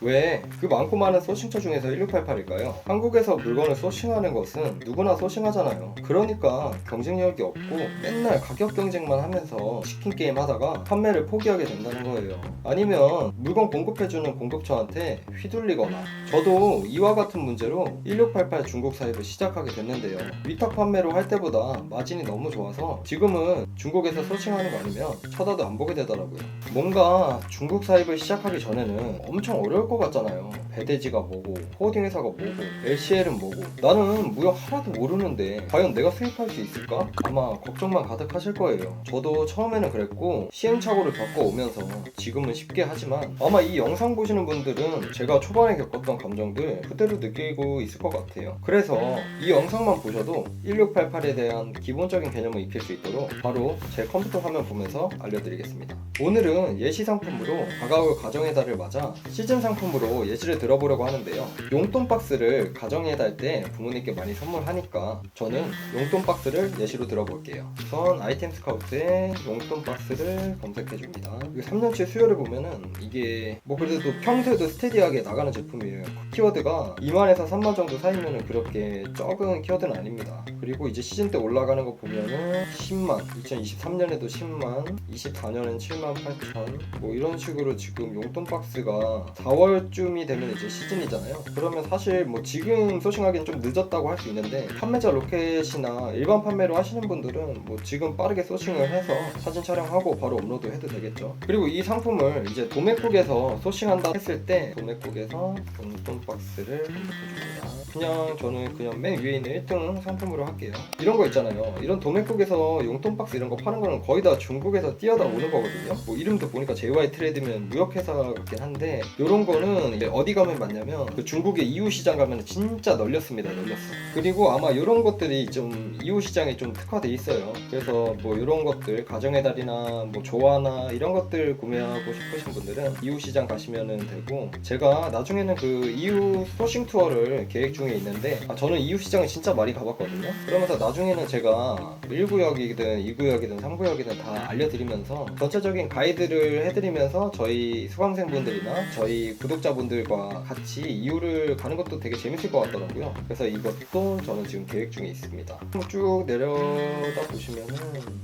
왜 그 많고 많은 소싱처 중에서 1688일까요? 한국에서 물건을 소싱하는 것은 누구나 소싱하잖아요. 그러니까 경쟁력이 없고 맨날 가격 경쟁만 하면서 치킨 게임 하다가 판매를 포기하게 된다는 거예요. 아니면 물건 공급해주는 공급처한테 휘둘리거나. 저도 이와 같은 문제로 1688 중국 사입을 시작하게 됐는데요. 위탁 판매로 할 때보다 마진이 너무 좋아서 지금은 중국에서 소싱하는 거 아니면 쳐다도 안 보게 되더라고요. 뭔가 중국 사입을 시작하기 전에는 엄청 어려울 것 같잖아요. 배대지가 뭐고, 호딩 회사가 뭐고, LCL은 뭐고. 나는 무역 하나도 모르는데 과연 내가 수입할 수 있을까? 아마 걱정만 가득하실 거예요. 저도 처음에는 그랬고 시행착오를 겪어오면서 지금은 쉽게 하지만 아마 이 영상 보시는 분들은 제가 초반에 겪었던 감정들 그대로 느끼고 있을 것 같아요. 그래서 이 영상만 보셔도 1688에 대한 기본적인 개념을 익힐 수 있도록 바로 제 컴퓨터 화면 보면서 알려드리겠습니다. 오늘은 예시 상품으로 다가올 가정의 달을 맞아 시즌 상품으로 예시를 들어보려고 하는데요. 용돈 박스를 가정의 달 때 부모님께 많이 선물하니까 저는 용돈 박스를 예시로 들어볼게요. 우선 아이템 스카우트에 용돈 박스를 검색해줍니다. 3년치 수요를 보면은 이게 뭐 그래도 평소에도 스테디하게 나가는 제품이에요. 키워드가 2만에서 3만 정도 사이면은 그렇게 적은 키워드는 아닙니다. 그리고 이제 시즌 때 올라가는 거 보면은 10만, 2023년에도 10만, 24년엔 7만 8천 뭐 이런 식으로 지금 용돈 박스가 4월쯤이 되면 이제 시즌이잖아요. 그러면 사실 뭐 지금 소싱하기는 좀 늦었다고 할 수 있는데 판매자 로켓이나 일반 판매로 하시는 분들은 뭐 지금 빠르게 소싱을 해서 사진 촬영하고 바로 업로드 해도 되겠죠. 그리고 이 상품을 이제 도매국에서 소싱한다 했을 때 도매국에서 용돈 박스를 검색해줍니다. 저는 그냥 맨 위에 있는 1등 상품으로 할게요. 이런 거 있잖아요. 이런 도매국에서 용돈 박스 이런 거 파는 거는 거의 다 중국에서 뛰어다 오는 거거든요. 뭐 이름도 보니까 JY 트레이드면 무역회사 같긴 한데 이런 거는 이제 어디 가면 맞냐면 그 중국의 EU 시장 가면 진짜 널렸습니다. 널렸어. 그리고 아마 이런 것들이 좀 EU 시장에 좀 특화돼 있어요. 그래서 뭐 이런 것들 가정의 달이나 뭐 조화나 이런 것들 구매하고 싶으신 분들은 EU 시장 가시면 되고 제가 나중에는 그 EU 소싱 투어를 계획 중에 있는데 저는 EU 시장을 진짜 많이 가봤거든요. 그러면서 나중에는 제가 1구역이든 2구역이든 3구역이든 다 알려드리면서 전체적인 가이드를 해드리면서 저희 수강생분들이나 저희 구독자분들과 같이 EU를 가는 것도 되게 재밌을 것 같더라고요. 그래서 이것도 저는 지금 계획 중에 있습니다. 쭉 내려다 보시면은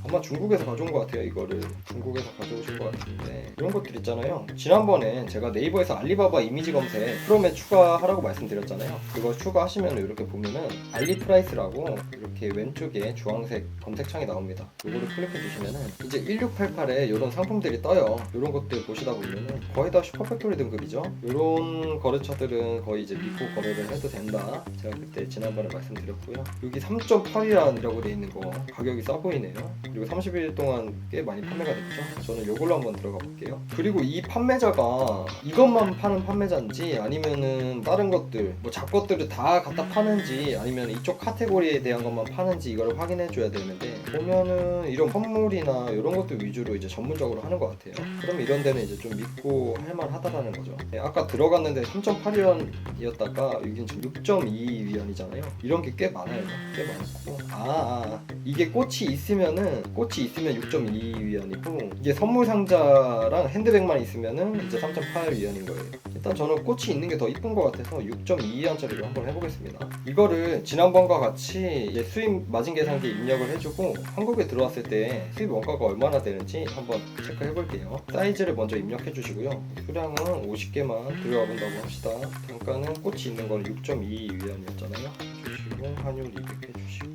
아마 중국에서 가져온 것 같아요. 이거를 중국에서 가져오신 것 같은데 이런 것들 있잖아요. 지난번에 제가 네이버에서 알리바바 이미지 검색 프롬에 추가하라고 말씀드렸잖아요. 그거 추가하시면 이렇게 보면은 알리프라이스라고 이렇게 왼쪽에 주황색 검색창이 나옵니다. 이거를 클릭해 주시면은 이제 1688에 이런 상품들이 떠요. 이런 것들 보시다 보면은 거의 다 슈퍼팩토리 등급이죠. 이런 거래처들은 거의 이제 믿고 거래를 해도 된다. 제가 그때 지난번에 말씀드렸고요. 여기 3.8위안이라고 되어 있는 거 가격이 싸 보이네요. 그리고 30일 동안 꽤 많이 판매가 됐죠. 저는 이걸로 한번 들어가 볼게요. 그리고 이 판매자가 이것만 파는 판매자인지 아니면은 다른 것들 뭐 잡것들을 다 갖다 파는지 아니면 이쪽 카테고리에 대한 것만 파는지 이걸 확인해 줘야 되는데 보면은 이런 선물이나 이런 것들 위주로 이제 전문적으로 하는 것 같아요. 그럼 이런 데는 이제 좀 믿고 할만하다라는 거죠. 아까 들어갔는데 3.8위안이었다가 여긴 지금 6.2위안이잖아요. 이런 게 꽤 많아요. 꽤 많고 이게 꽃이 있으면 6.2위안이고 이게 선물 상자랑 핸드백만 있으면은 이제 3.8위안인 거예요. 일단 저는 꽃이 있는 게 더 이쁜 것 같아서 6.2위안짜리로 한번 해보겠습니다. 이거를 지난번과 같이 수입 마진 계산기에 입력을 해주고 한국에 들어왔을 때 수입 원가가 얼마나 되는지 한번 체크해 볼게요. 사이즈를 먼저 입력해 주시고요. 수량은 50개만 들어가 본다고 합시다. 단가는 꽃이 있는 건 6.2위안이었잖아요. 주시고 환율 200 해주시고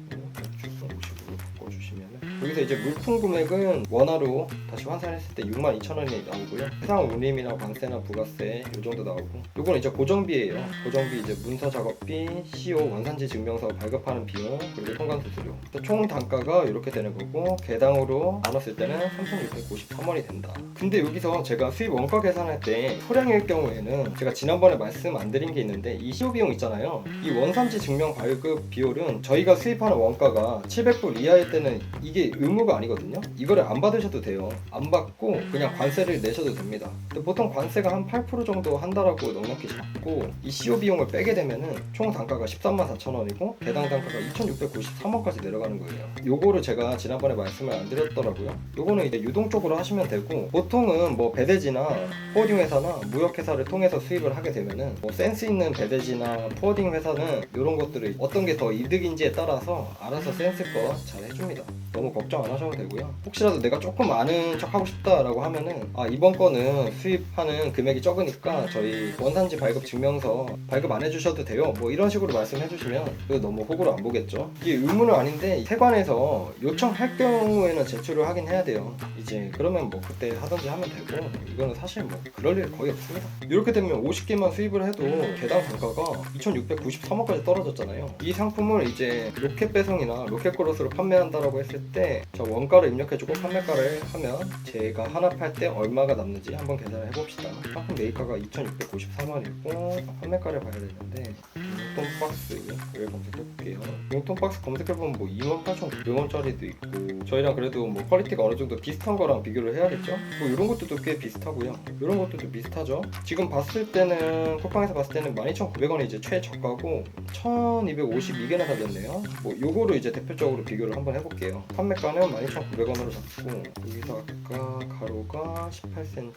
주고 50으로 바꿔주시면 여기서 이제 물품 금액은 원화로 다시 환산했을 때 62,000원이 나오고요. 해상 운임이나 관세나 부가세 이 정도 나오고 이건 이제 고정비예요. 고정비 이제 문서 작업비, CO 원산지 증명서 발급하는 비용 그리고 통관 수수료. 총 단가가 이렇게 되는 거고 개당으로 나눴을 때는 3,693원이 된다. 근데 여기서 제가 수입 원가 계산할 때 소량일 경우에는 제가 지난번에 말씀 안 드린 게 있는데 이 CO 비용 있잖아요. 이 원산지 증명 발급 비율은 저희가 수입하는 원가가 700불 이하일 때는 이게 이게 의무가 아니거든요. 이거를 안 받으셔도 돼요. 안 받고 그냥 관세를 내셔도 됩니다. 근데 보통 관세가 한 8% 정도 한다라고 넉넉히 잡고 이 CO 비용을 빼게 되면은 총 단가가 134,000원이고 개당 단가가 2,693원까지 내려가는 거예요. 요거를 제가 지난번에 말씀을 안 드렸더라고요. 요거는 이제 유동적으로 하시면 되고, 보통은 뭐 배대지나 포워딩 회사나 무역 회사를 통해서 수입을 하게 되면은 뭐 센스 있는 배대지나 포워딩 회사는 이런 것들을 어떤 게 더 이득인지에 따라서 알아서 센스껏 잘 해줍니다. 너무 걱정 안 하셔도 되고요. 혹시라도 내가 조금 아는 척 하고 싶다라고 하면은 이번 거는 수입하는 금액이 적으니까 저희 원산지 발급 증명서 발급 안 해주셔도 돼요, 뭐 이런 식으로 말씀해 주시면 너무 호구로 안 보겠죠. 이게 의무는 아닌데 세관에서 요청할 경우에는 제출을 하긴 해야 돼요. 이제 그러면 뭐 그때 하든지 하면 되고, 이거는 사실 뭐 그럴 일 거의 없습니다. 이렇게 되면 50개만 수입을 해도 개당 단가가 2,693원까지 떨어졌잖아요. 이 상품을 이제 로켓 배송이나 로켓 크로스로 판매한다라고 했을 때 저 원가를 입력해주고 판매가를 하면 제가 하나 팔 때 얼마가 남는지 한번 계산을 해봅시다. 상품 매입가가 2,693원이고 판매가를 봐야 되는데, 용돈 박스를 검색해볼게요. 용돈 박스 검색해보면 뭐 28,900원짜리도 있고, 저희랑 그래도 뭐 퀄리티가 어느 정도 비슷한 거랑 비교를 해야겠죠? 뭐 이런 것들도 꽤 비슷하고요. 이런 것들도 비슷하죠. 지금 봤을 때는 쿠팡에서 봤을 때는 12,900원이 이제 최저가고 1,252개나 달렸네요. 뭐 요거를 이제 대표적으로 비교를 한번 해볼게요. 판매가는 12,900원으로 잡고, 여기서 아까 가로가 18cm,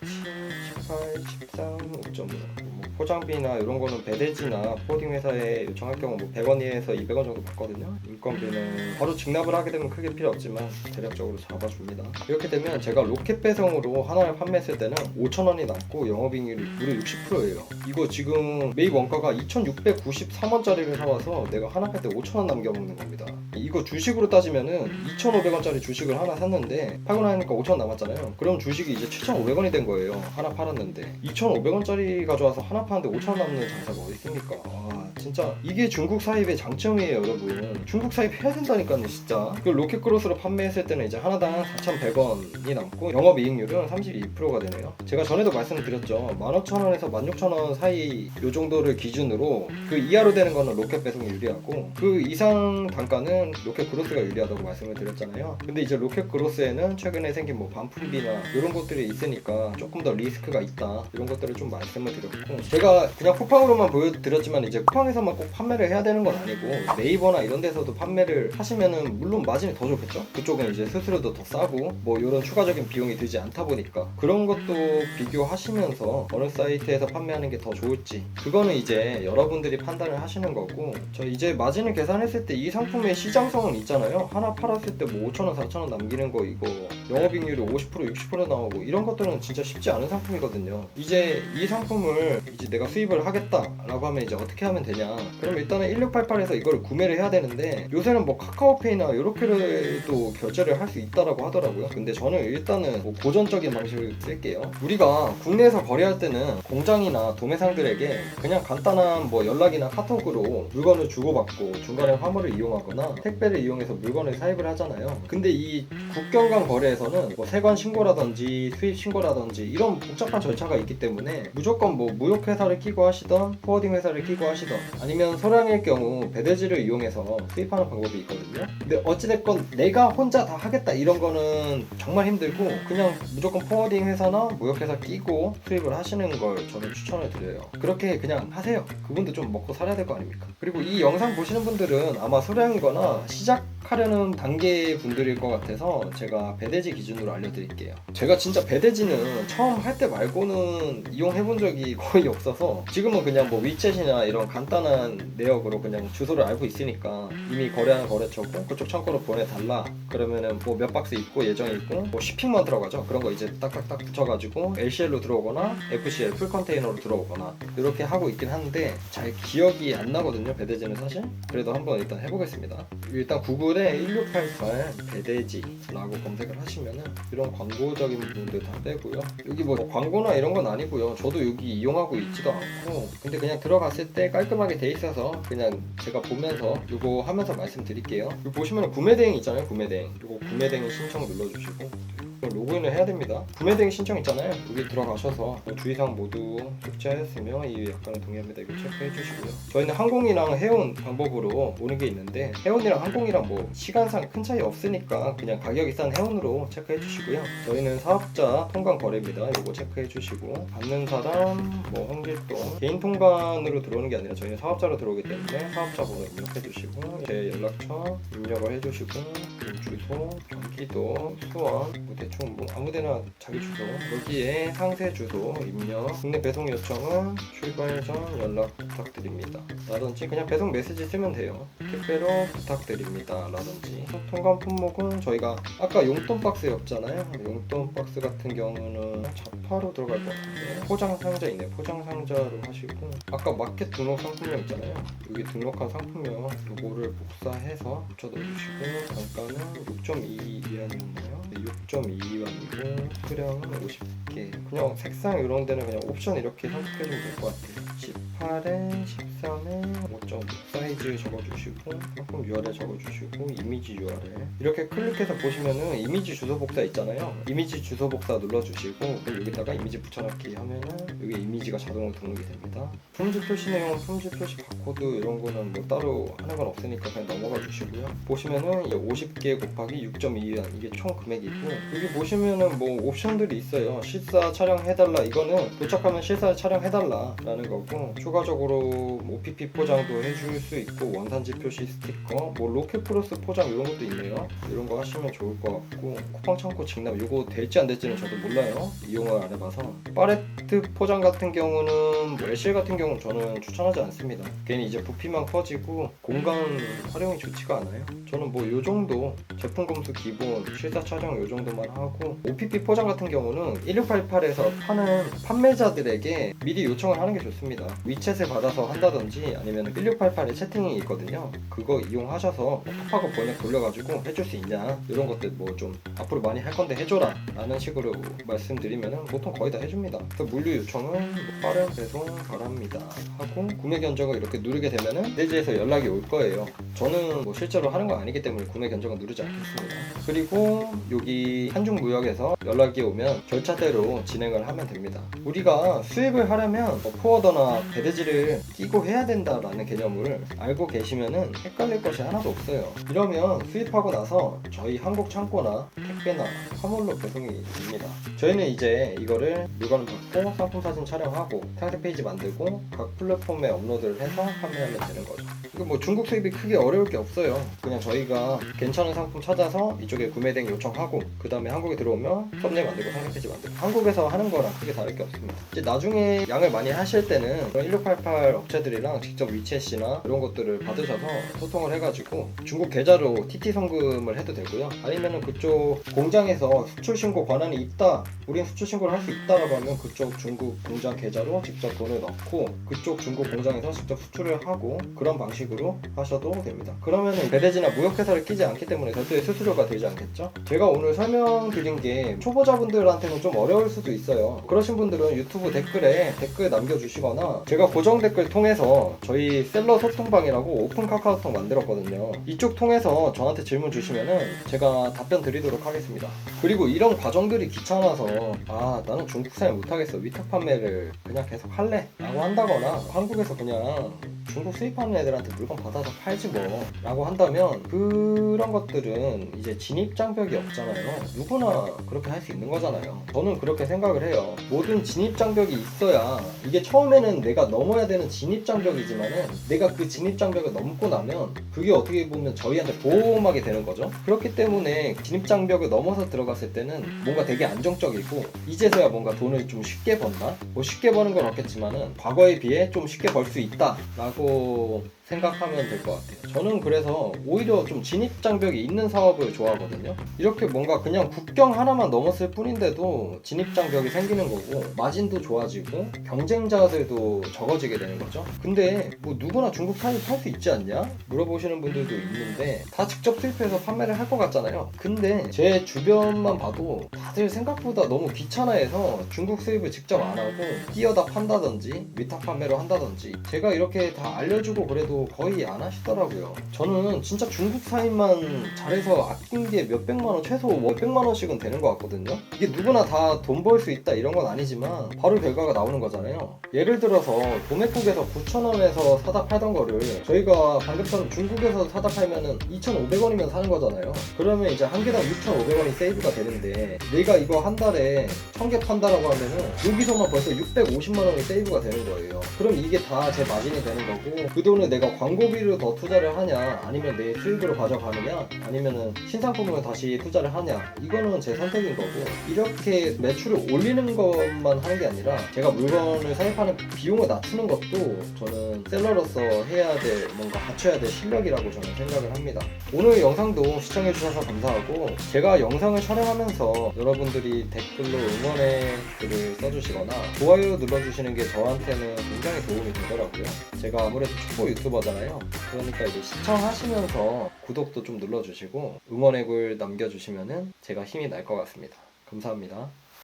18, 13, 5.5. 뭐 포장비나 이런 거는 배대지나 포딩 회사에 요청할 경우 뭐 100원에서 200원 정도 받거든요. 인건비는 바로 직납을 하게 되면 크게 필요 없지만 대략적으로 잡아줍니다. 이렇게 되면 제가 로켓 배송으로 하나를 판매했을 때는 5,000원이 남고 영업이익률이 무려 60%예요. 이거 지금 매입 원가가 2,693원짜리를 사와서 내가 하나 팔 때 5,000원 남겨먹는 겁니다. 이거 주식으로 따지면은 2,500원짜리 주식을 하나 샀는데 팔고 나니까 5,000원 남았잖아요. 그럼 주식이 이제 7,500원이 된 거예요. 하나 팔았는데 2,500원짜리 가져와서 하나 파는데 5,000원 남는 장사가 어디 있습니까? 진짜 이게 중국 사입의 장점이에요, 여러분. 중국 사입 해야 된다니까요, 진짜. 그 로켓 크로스로 판매했을 때는 이제 하나당 4,100원이 남고 영업이익률은 32%가 되네요. 제가 전에도 말씀드렸죠. 15,000원에서 16,000원 사이 요 정도를 기준으로, 그 이하로 되는 거는 로켓 배송이 유리하고 그 이상 단가는 로켓 크로스가 유리하다고 말씀을 드렸잖아요. 근데 이제 로켓 크로스에는 최근에 생긴 뭐 반품비나 이런 것들이 있으니까 조금 더 리스크가 있다, 이런 것들을 좀 말씀을 드렸고, 제가 그냥 쿠팡으로만 보여드렸지만 이제 쿠팡에서만 꼭 판매를 해야 되는 건 아니고 네이버나 이런 데서도 판매를 하시면은 물론 마진이 더 좋겠죠. 그쪽은 이제 수수료도 더 싸고 뭐 이런 추가적인 비용이 들지 않다 보니까 그런 것도 비교하시면서 어느 사이트에서 판매하는 게 더 좋을지, 그거는 이제 여러분들이 판단을 하시는 거고, 저 이제 마진을 계산했을 때 이 상품의 시장성은 있잖아요. 하나 팔았을 때 뭐 5,000원, 4,000원 남기는 거, 이거 영업이익률이 50%, 60% 나오고 이런 것들은 진짜 쉽지 않은 상품이거든요. 이제 이 상품을 이제 내가 수입을 하겠다라고 하면 이제 어떻게 하면 되냐? 그럼 일단은 1688에서 이걸 구매를 해야 되는데, 요새는 뭐 카카오페이나 이렇게도 결제를 할 수 있다라고 하더라고요. 근데 저는 일단은 뭐 고전적인 방식을 쓸게요. 우리가 국내에서 거래할 때는 공장이나 도매상들에게 그냥 간단한 뭐 연락이나 카톡으로 물건을 주고받고 중간에 화물을 이용하거나 택배를 이용해서 물건을 사입을 하잖아요. 근데 이 국경 간 거래에서는 뭐 세관 신고라든지 수입 신고라든지 이런 복잡한 절차가 있기 때문에 무조건 뭐 무역 회사를 끼고 하시던 포워딩 회사를 끼고 하시던 아니면 소량일 경우 배대지를 이용해서 수입하는 방법이 있거든요. 근데 어찌됐건 내가 혼자 다 하겠다 이런 거는 정말 힘들고, 그냥 무조건 포워딩 회사나 무역 회사 끼고 수입을 하시는 걸 저는 추천을 드려요. 그렇게 그냥 하세요. 그분도 좀 먹고 살아야 될 거 아닙니까? 그리고 이 영상 보시는 분들은 아마 소량이거나 시작하려는 단계 분들일 것 같아서 제가 배대지 기준으로 알려드릴게요. 제가 진짜 배대지는 처음 할 때 말고는 이용해본 적이 거의 없어서 지금은 그냥 뭐 위챗이나 이런 간단한 내역으로 그냥 주소를 알고 있으니까 이미 거래하는 거래처고 그쪽 창고로 보내달라 그러면은 뭐 몇 박스 입고 예정이 있고 뭐 쇼핑만 들어가죠. 그런 거 이제 딱딱딱 붙여가지고 LCL로 들어오거나 FCL 풀 컨테이너로 들어오거나 이렇게 하고 있긴 한데 잘 기억이 안 나거든요, 배대지는 사실. 그래도 한번 일단 해보겠습니다. 일단 구글에 1688 배대지라고 검색을 하시면은 이런 광고적인 부분들 다 빼고요. 여기 뭐 광고나 이런 건 아니고요. 저도 여기 이용하고 있지도 않고, 근데 그냥 들어갔을 때 깔끔하게 돼 있어서 그냥 제가 보면서 이거 하면서 말씀드릴게요. 여기 보시면 구매 대행 있잖아요, 구매 대행. 이거 구매 대행 신청 눌러주시고 로그인을 해야 됩니다. 구매 대행 신청 있잖아요. 여기 들어가셔서 주의사항 모두 숙지하였으며 이 약관에 동의합니다. 이거 체크해 주시고요. 저희는 항공이랑 해운 방법으로 오는 게 있는데 해운이랑 항공이랑 뭐 시간상 큰 차이 없으니까 그냥 가격이 싼 해운으로 체크해 주시고요. 저희는 사업자 통관 거래입니다. 이거 체크해 주시고 받는 사람 뭐 홍길동 개인 통관으로 들어오는 게 아니라 저희는 사업자로 들어오기 때문에 사업자 번호 입력해 주시고 제 연락처 입력을 해 주시고 주소 경기도 수원 뭐 대충 뭐 아무데나 자기 주소 여기에 상세 주소 입력 국내 배송 요청은 출발 전 연락 부탁드립니다 라든지 그냥 배송 메시지 쓰면 돼요. 택배로 부탁드립니다 라든지 통관 품목은 저희가 아까 용돈 박스였잖아요. 용돈 박스 같은 경우는 자파로 들어갈 것 같은데 포장 상자 있네. 포장 상자로 하시고 아까 마켓 등록 상품명 있잖아요. 여기 등록한 상품명 요거를 복사해서 붙여 넣어주시고 단가는 6.2위안이었나요? 6.2위안이고 수량은 50개. 그냥 색상 이런 데는 그냥 옵션 이렇게 선택해주면 될 것 같아요. 18에 13에 5.5 사이즈 적어주시고 상품 URL 적어주시고 이미지 URL 이렇게 클릭해서 보시면은 이미지 주소 복사 있잖아요. 이미지 주소 복사 눌러주시고 여기다가 이미지 붙여넣기 하면은 여기 이미지가 자동으로 등록이 됩니다. 품질 표시 내용, 품질 표시 바코드 이런 거는 뭐 따로 하는 건 없으니까 그냥 넘어가 주시고요. 보시면은 50개 곱하기 6.2위안 이게 총 금액이고 여기 보시면은 뭐 옵션들이 있어요. 실사 촬영해달라 이거는 도착하면 실사 촬영해달라 라는 거고 추가적으로 OPP 포장도 해줄 수 있고 원산지 표시 스티커 뭐 로켓 플러스 포장 이런 것도 있네요. 이런 거 하시면 좋을 것 같고 쿠팡 창고 직납 이거 될지 안 될지는 저도 몰라요. 이용을 안 해봐서 팔레트 포장 같은 경우는 뭐 LCL 같은 경우는 저는 추천하지 않습니다. 괜히 이제 부피만 커지고 공간 활용이 좋지가 않아요. 저는 뭐 요 정도 제품 검수 기본 실사 촬영 요 정도만 하고 OPP 포장 같은 경우는 1688에서 파는 판매자들에게 미리 요청을 하는 게 좋습니다. 위챗을 받아서 한다든지 아니면 1688에 채팅이 있거든요. 그거 이용하셔서 팝하고 번역 돌려가지고 해줄 수 있냐 이런 것들 뭐 좀 앞으로 많이 할 건데 해줘라 라는 식으로 말씀드리면은 보통 거의 다 해줍니다. 그래서 물류 요청은 뭐 빠른 배송 바랍니다 하고 구매 견적을 이렇게 누르게 되면은 내지에서 연락이 올 거예요. 저는 뭐 실제로 하는 거 아니기 때문에 구매 견적은 누르지 않겠습니다. 그리고 여기 한중무역에서 연락이 오면 절차대로 진행을 하면 됩니다. 우리가 수입을 하려면 포워더나 배대지를 끼고 해야 된다라는 개념을 알고 계시면은 헷갈릴 것이 하나도 없어요. 이러면 수입하고 나서 저희 한국 창고나 택배나 화물로 배송이 됩니다. 저희는 이제 이거를 물건을 받고 상품 사진 촬영하고 상세 페이지 만들고 각 플랫폼에 업로드를 해서 판매하면 되는 거죠. 이거 뭐 중국 수입이 크게 어려울 게 없어요. 그냥 저희가 괜찮은 상품 찾아서 이쪽에 구매 대행 요청하고 그 다음에 한국에 들어오면 썸네일 만들고 상세 페이지 만들고 한국에서 하는 거랑 크게 다를 게 없습니다. 이제 나중에 양을 많이 하실 때는 1688 업체들이랑 직접 위챗이나 이런 것들을 받으셔서 소통을 해가지고 중국 계좌로 TT 송금을 해도 되고요. 아니면은 그쪽 공장에서 수출 신고 권한이 있다, 우린 수출 신고를 할 수 있다라고 하면 그쪽 중국 공장 계좌로 직접 돈을 넣고 그쪽 중국 공장에서 직접 수출을 하고 그런 방식으로 하셔도 됩니다. 그러면은 배대지나 무역회사를 끼지 않기 때문에 별도의 수수료가 되지 않겠죠? 제가 오늘 설명드린 게 초보자분들한테는 좀 어려울 수도 있어요. 그러신 분들은 유튜브 댓글에 댓글 남겨주시거나 제가 고정 댓글 통해서 저희 셀러 소통방이라고 오픈 카카오톡 만들었거든요. 이쪽 통해서 저한테 질문 주시면은 제가 답변 드리도록 하겠습니다. 그리고 이런 과정들이 귀찮아서 나는 중국산을 못하겠어, 위탁 판매를 그냥 계속 할래 라고 한다거나 한국에서 그냥 중국 수입하는 애들한테 물건 받아서 팔지 뭐 라고 한다면 그런 것들은 이제 진입장벽이 없잖아요. 누구나 그렇게 할 수 있는 거잖아요. 저는 그렇게 생각을 해요. 모든 진입장벽이 있어야 이게 처음에는 내가 넘어야 되는 진입장벽이지만은 내가 그 진입장벽을 넘고 나면 그게 어떻게 보면 저희한테 보호막이 되는 거죠. 그렇기 때문에 진입장벽을 넘어서 들어갔을 때는 뭔가 되게 안정적이고 이제서야 뭔가 돈을 좀 쉽게 번다? 뭐 쉽게 버는 건 없겠지만은 과거에 비해 좀 쉽게 벌 수 있다 라고 생각하면 될 것 같아요. 저는 그래서 오히려 좀 진입장벽이 있는 사업을 좋아하거든요. 이렇게 뭔가 그냥 국경 하나만 넘었을 뿐인데도 진입장벽이 생기는 거고 마진도 좋아지고 경쟁자들도 적어지게 되는 거죠. 근데 뭐 누구나 중국 사입 할 수 있지 않냐? 물어보시는 분들도 있는데 다 직접 수입해서 판매를 할 것 같잖아요. 근데 제 주변만 봐도 다들 생각보다 너무 귀찮아해서 중국 수입을 직접 안 하고 뛰어다 판다든지 위탁 판매로 한다든지 제가 이렇게 다 다 알려주고 그래도 거의 안 하시더라고요. 저는 진짜 중국 사인만 잘해서 아낀 게 몇백만원, 최소 몇백만원씩은 되는 것 같거든요. 이게 누구나 다 돈 벌 수 있다 이런 건 아니지만 바로 결과가 나오는 거잖아요. 예를 들어서 도매국에서 9,000원에서 사다 팔던 거를 저희가 방금처럼 중국에서 사다 팔면은 2,500원이면 사는 거잖아요. 그러면 이제 한 개당 6,500원이 세이브가 되는데 내가 이거 한 달에 1,000개 판다라고 하면은 여기서만 벌써 650만원이 세이브가 되는 거예요. 그럼 이게 다 제 마진이 되는 거고, 그 돈을 내가 광고비로 더 투자를 하냐, 아니면 내 수익으로 가져가느냐, 아니면은 신상품을 다시 투자를 하냐, 이거는 제 선택인 거고, 이렇게 매출을 올리는 것만 하는 게 아니라 제가 물건을 사입하는 비용을 낮추는 것도 저는 셀러로서 해야 될, 뭔가 갖춰야 될 실력이라고 저는 생각을 합니다. 오늘 영상도 시청해주셔서 감사하고, 제가 영상을 촬영하면서 여러분들이 댓글로 응원의 글을 써주시거나 좋아요 눌러주시는 게 저한테는 굉장히 도움이 되더라고요. 제가 아무래도 축구 유튜버잖아요. 그러니까 이제 시청하시면서 구독도 좀 눌러주시고 응원의 글 남겨주시면은 제가 힘이 날 것 같습니다. 감사합니다.